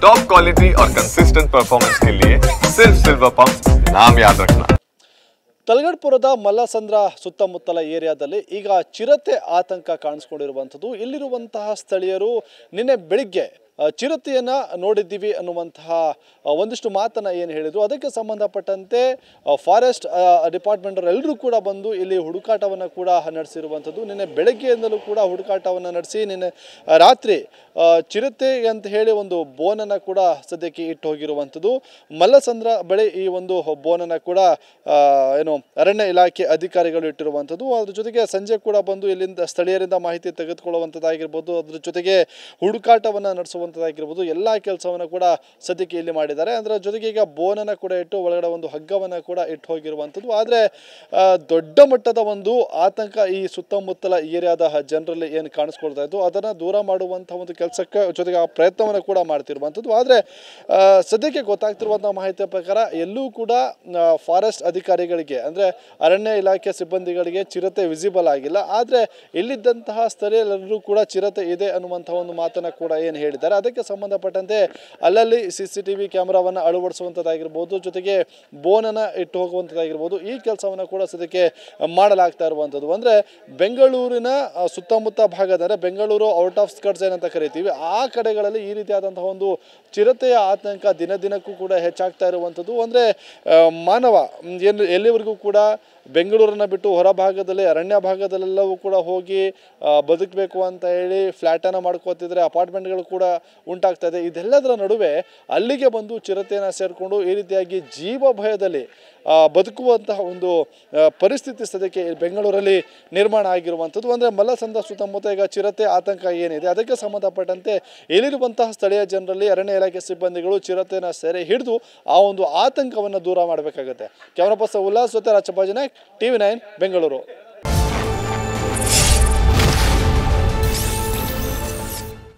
Top quality और consistent performance के लिए सिर्फ सिल्वर पंप नाम याद रखना। ತಲಗಡಪುರದ ಮಲ್ಲಸಂದ್ರ ಸುತ್ತಮುತ್ತಲ ಏರಿಯಾದಲ್ಲಿ ಈಗ ಚಿರತೆ ಆತಂಕ ಕಾಣಿಸಿಕೊಂಡಿರುವಂಥದ್ದು. ಇಲ್ಲಿರುವಂತಹ ಸ್ಥಳೀಯರು ನಿನ್ನೆ ಬೆಳಿಗ್ಗೆ ಚಿರತೆಯನ್ನು ನೋಡಿದ್ದೀವಿ ಅನ್ನುವಂತಹ ಒಂದಿಷ್ಟು ಮಾತನ್ನು ಏನು ಹೇಳಿದರು. ಅದಕ್ಕೆ ಸಂಬಂಧಪಟ್ಟಂತೆ ಫಾರೆಸ್ಟ್ ಡಿಪಾರ್ಟ್ಮೆಂಟರು ಎಲ್ಲರೂ ಕೂಡ ಬಂದು ಇಲ್ಲಿ ಹುಡುಕಾಟವನ್ನು ಕೂಡ ನಡೆಸಿರುವಂಥದ್ದು. ನಿನ್ನೆ ಬೆಳಗ್ಗೆಯಿಂದಲೂ ಕೂಡ ಹುಡುಕಾಟವನ್ನು ನಡೆಸಿ ನಿನ್ನೆ ರಾತ್ರಿ ಚಿರತೆ ಅಂತ ಹೇಳಿ ಒಂದು ಬೋನನ್ನು ಕೂಡ ಸದ್ಯಕ್ಕೆ ಇಟ್ಟು ಹೋಗಿರುವಂಥದ್ದು. ಮಲ್ಲಸಂದ್ರ ಬಳಿ ಈ ಒಂದು ಬೋನನ್ನು ಕೂಡ ಅರಣ್ಯ ಇಲಾಖೆ ಅಧಿಕಾರಿಗಳು ಇಟ್ಟಿರುವಂಥದ್ದು. ಅದ್ರ ಜೊತೆಗೆ ಸಂಜೆ ಕೂಡ ಬಂದು ಇಲ್ಲಿಂದ ಸ್ಥಳೀಯರಿಂದ ಮಾಹಿತಿ ತೆಗೆದುಕೊಳ್ಳುವಂಥದ್ದಾಗಿರ್ಬೋದು, ಅದ್ರ ಜೊತೆಗೆ ಹುಡುಕಾಟವನ್ನು ನಡೆಸುವಂಥದ್ದಾಗಿರ್ಬೋದು, ಎಲ್ಲ ಕೆಲಸವನ್ನು ಕೂಡ ಸದ್ಯಕ್ಕೆ ಇಲ್ಲಿ ಮಾಡಿದ್ದಾರೆ. ಅದರ ಜೊತೆಗೆ ಈಗ ಬೋನನ್ನು ಕೂಡ ಇಟ್ಟು ಒಳಗಡೆ ಒಂದು ಹಗ್ಗವನ್ನು ಕೂಡ ಇಟ್ಟು ಹೋಗಿರುವಂಥದ್ದು. ಆದರೆ ದೊಡ್ಡ ಮಟ್ಟದ ಒಂದು ಆತಂಕ ಈ ಸುತ್ತಮುತ್ತಲ ಏರಿಯಾದ ಜನರಲ್ಲಿ ಏನು ಕಾಣಿಸ್ಕೊಳ್ತಾ ಇತ್ತು ಅದನ್ನು ದೂರ ಮಾಡುವಂಥ ಒಂದು ಕೆಲಸಕ್ಕೆ ಜೊತೆಗೆ ಆ ಪ್ರಯತ್ನವನ್ನು ಕೂಡ ಮಾಡ್ತಿರುವಂಥದ್ದು. ಆದರೆ ಸದ್ಯಕ್ಕೆ ಗೊತ್ತಾಗ್ತಿರುವಂಥ ಮಾಹಿತಿಯ ಪ್ರಕಾರ ಎಲ್ಲೂ ಕೂಡ ಫಾರೆಸ್ಟ್ ಅಧಿಕಾರಿಗಳಿಗೆ ಅಂದರೆ ಅರಣ್ಯ ಇಲಾಖೆ ಸಿಬ್ಬಂದಿಗಳಿಗೆ ಚಿರತೆ ವಿಸಿಬಲ್ ಆಗಿಲ್ಲ. ಆದರೆ ಇಲ್ಲಿದ್ದಂತಹ ಸ್ಥಳೀಯರೆಲ್ಲರೂ ಕೂಡ ಚಿರತೆ ಇದೆ ಅನ್ನುವಂಥ ಒಂದು ಮಾತನ್ನು ಕೂಡ ಏನು ಹೇಳಿದ್ದಾರೆ. ಅದಕ್ಕೆ ಸಂಬಂಧಪಟ್ಟಂತೆ ಅಲ್ಲಲ್ಲಿ CCTV ಕ್ಯಾಮ್ರಾವನ್ನು ಅಳವಡಿಸುವಂಥದ್ದಾಗಿರ್ಬೋದು, ಜೊತೆಗೆ ಬೋನನ್ನು ಇಟ್ಟು ಹೋಗುವಂಥದ್ದಾಗಿರ್ಬೋದು, ಈ ಕೆಲಸವನ್ನು ಕೂಡ ಸದ್ಯಕ್ಕೆ ಮಾಡಲಾಗ್ತಾ ಇರುವಂಥದ್ದು. ಅಂದರೆ ಬೆಂಗಳೂರಿನ ಸುತ್ತಮುತ್ತ ಭಾಗದ ಅಂದರೆ ಬೆಂಗಳೂರು ಔಟ್ ಆಫ್ ಸ್ಕರ್ಟ್ಸ್ ಏನಂತ ಕರಿತೀವಿ ಆ ಕಡೆಗಳಲ್ಲಿ ಈ ರೀತಿಯಾದಂತಹ ಒಂದು ಚಿರತೆಯ ಆತಂಕ ದಿನಕ್ಕೂ ಕೂಡ ಹೆಚ್ಚಾಗ್ತಾ ಇರುವಂಥದ್ದು. ಅಂದರೆ ಮಾನವ ಎಲ್ಲಿವರೆಗೂ ಕೂಡ ಬೆಂಗಳೂರನ್ನು ಬಿಟ್ಟು ಹೊರ ಭಾಗದಲ್ಲಿ ಅರಣ್ಯ ಭಾಗದಲ್ಲೆಲ್ಲವೂ ಕೂಡ ಹೋಗಿ ಬದುಕಬೇಕು ಅಂತ ಹೇಳಿ ಫ್ಲ್ಯಾಟನ್ನು ಮಾಡ್ಕೋತಿದ್ರೆ ಅಪಾರ್ಟ್ಮೆಂಟ್ಗಳು ಕೂಡ ಉಂಟಾಗ್ತಾ ಇದೆ. ಇದೆಲ್ಲದರ ನಡುವೆ ಅಲ್ಲಿಗೆ ಬಂದು ಚಿರತೆಯನ್ನು ಸೇರಿಕೊಂಡು ಈ ರೀತಿಯಾಗಿ ಜೀವ ಭಯದಲ್ಲಿ ಬದುಕುವಂತಹ ಒಂದು ಪರಿಸ್ಥಿತಿ ಸದ್ಯಕ್ಕೆ ಬೆಂಗಳೂರಲ್ಲಿ ನಿರ್ಮಾಣ ಆಗಿರುವಂಥದ್ದು. ಅಂದರೆ ಮಲ್ಲಸಂದ್ರ ಸುತ್ತಮುತ್ತ ಈಗ ಚಿರತೆ ಆತಂಕ ಏನಿದೆ ಅದಕ್ಕೆ ಸಂಬಂಧಪಟ್ಟಂತೆ ಇಲ್ಲಿರುವಂತಹ ಸ್ಥಳೀಯ ಜನರಲ್ಲಿ ಅರಣ್ಯ ಇಲಾಖೆ ಸಿಬ್ಬಂದಿಗಳು ಚಿರತೆಯನ್ನು ಸೆರೆ ಹಿಡಿದು ಆ ಒಂದು ಆತಂಕವನ್ನು ದೂರ ಮಾಡಬೇಕಾಗುತ್ತೆ. ಕ್ಯಾಮರಾ ಪರ್ಸನ್ ಉಲ್ಲಾಸ್ ಜೊತೆ ರಾಚಪ್ಪಾಜಿ ನಾಯ್ಕ್, TV9 ಬೆಂಗಳೂರು.